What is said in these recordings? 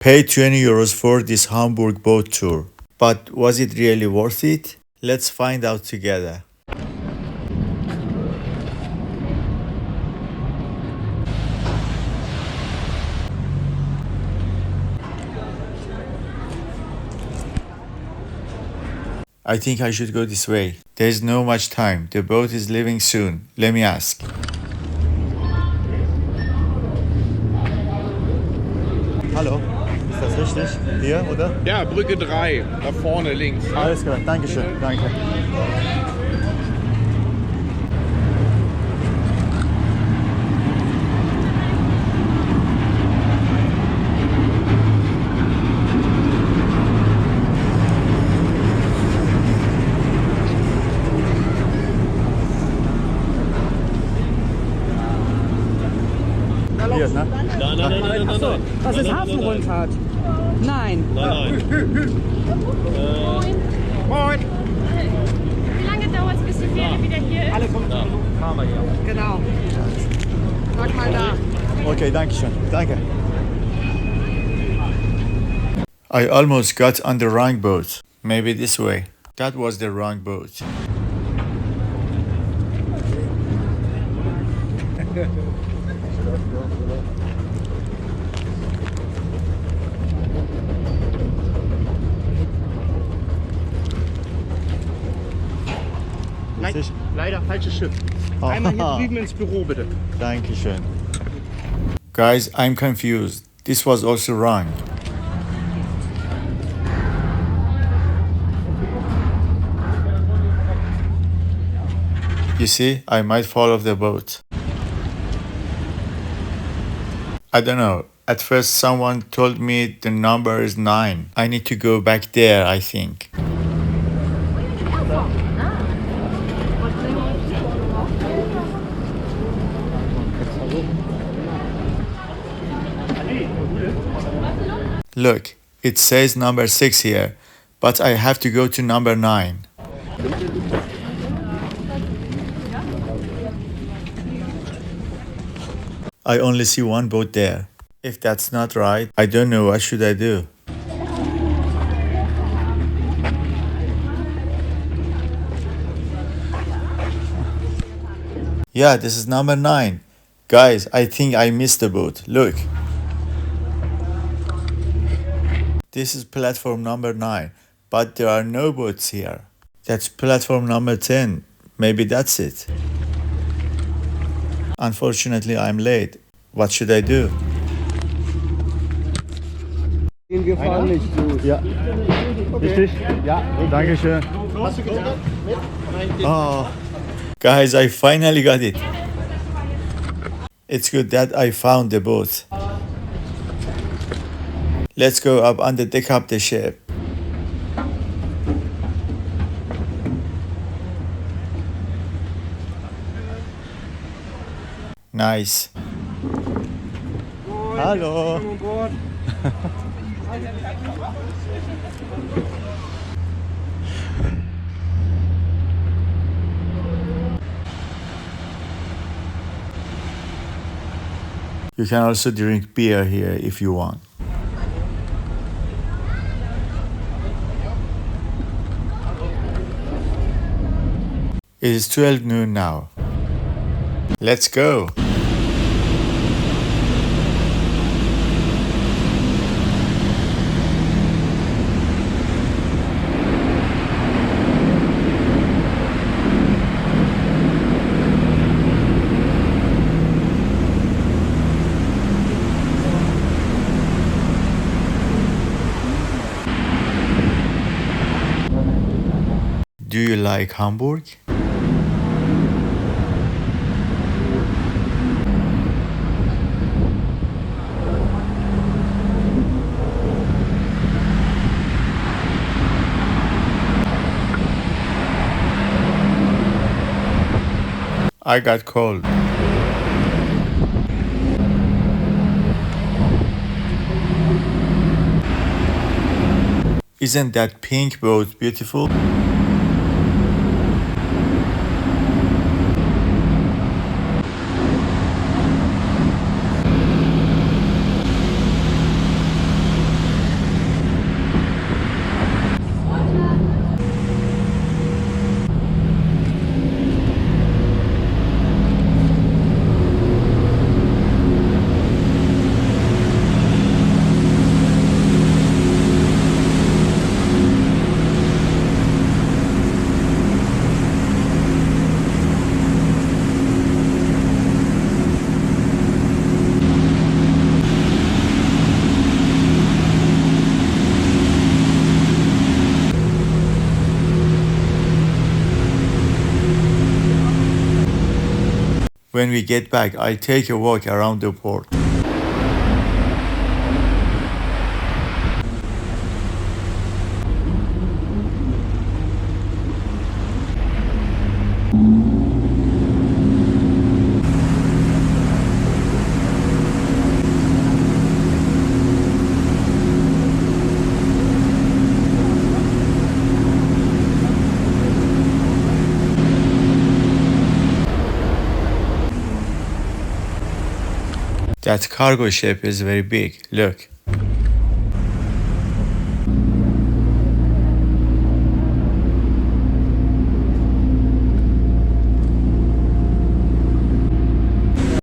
paid 20 euros for this Hamburg boat tour. But was it really worth it? Let's find out together. I think I should go this way. There's no much time. The boat is leaving soon. Let me ask. Hallo, ist das richtig? Hier, oder? Ja, Brücke 3, da vorne links. Alles klar, danke schön, danke. Hier, ne? Nein. Achso, das ist Hafenrundfahrt. Nein. Nein. Moin. Wie lange dauert es, bis die Fähre wieder hier ist? Alle 15 Minuten fahren wir hier. Genau. Sag mal da. Okay, danke schön, danke. I almost got on the wrong boat. Maybe this way. That was the wrong boat. Nein, leider falsches Schiff. Einmal hier drüben ins Büro, bitte. Dankeschön. Guys, I'm confused. This was also wrong. You see, I might fall off the boat. I don't know. At first someone told me the number is 9. I need to go back there, I think. Look, it says number 6 here, but I have to go to number 9. I only see one boat there. If that's not right, I don't know what should I do. Yeah, this is number 9. Guys, I think I missed the boat. Look. This is platform number 9, but there are no boats here. That's platform number 10. Maybe that's it. Unfortunately, I'm late. What should I do? Wir fahren nicht so. Ja. Richtig? Ja. Dankeschön. Hast du getan? Oh. Guys, I finally got it. It's good that I found the boat. Let's go up on the deck of the ship. Nice. Hallo. You can also drink beer here if you want. It is 12 noon now. Let's go. Do you like Hamburg? I got cold. Isn't that pink boat beautiful? When we get back, I'll take a walk around the port. That cargo ship is very big. Look.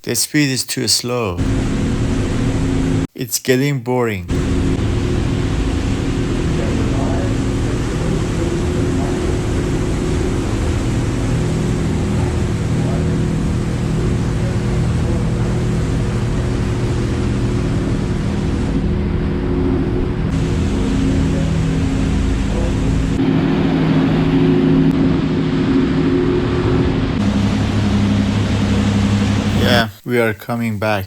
The speed is too slow. It's getting boring. Yeah, we are coming back.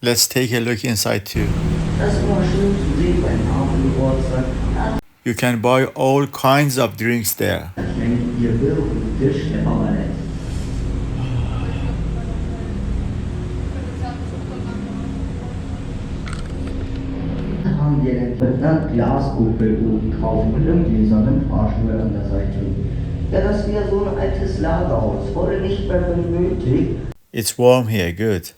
Let's take a look inside too. You can buy all kinds of drinks there. Haben wir mit einer Glaskuppel oben drauf mit einem gläsernen Fahrstuhl an der Seite. Ja, das wäre so ein altes Lagerhaus, wurde nicht mehr benötigt. It's warm here, good.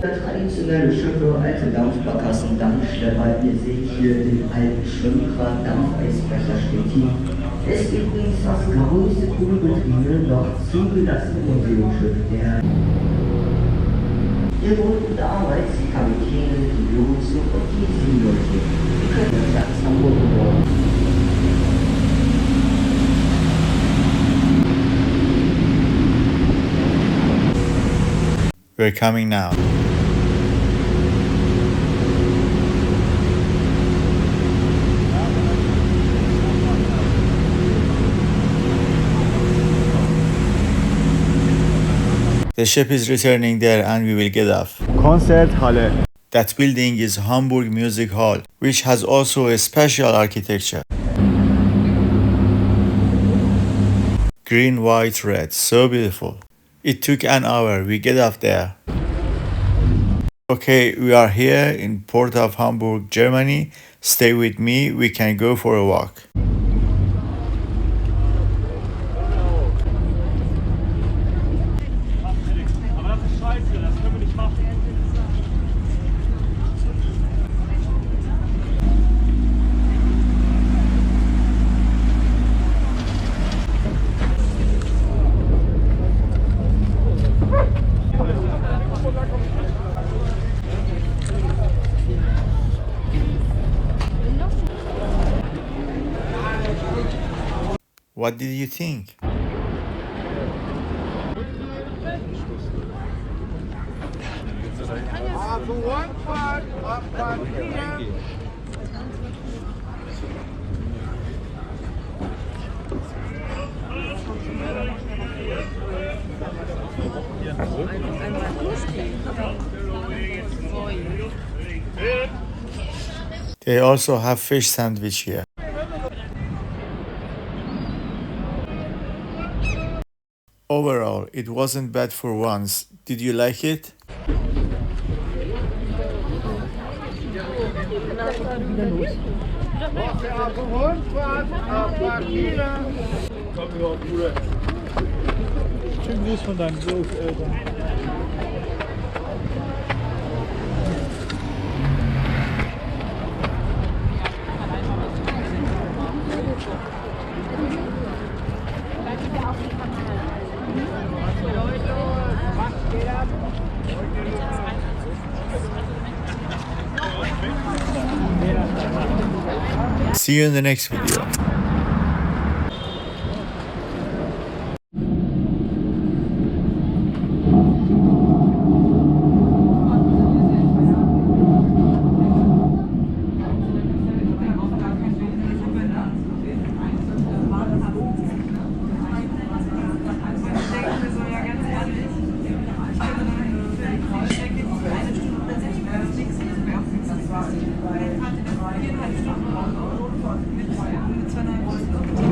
Traditionelle Schiffe, alte Dampfbarkassen, Dampfschlepper, ihr seht hier den alten Schwimmkran, Dampfeisbrecher steht hier. Es ist übrigens das größte Kugelbetriebene noch zugelassene Museumsschiff der. Hier wohnten damals die Kapitäne, die Lotsen und die Seeleute. Die können das ganz Hamburg geworden. We're coming now. The ship is returning there and we will get off. Konzerthalle. That building is Hamburg Music Hall, which has also a special architecture. Green, white, red, so beautiful. It took an hour, we get off there. Okay, we are here in port of Hamburg, Germany. Stay with me, we can go for a walk. What did you think? They also have fish sandwich here. Overall, it wasn't bad for once. Did you like it? Gruß von deinen Großeltern. See you in the next video. Mit 2,5 Stunden.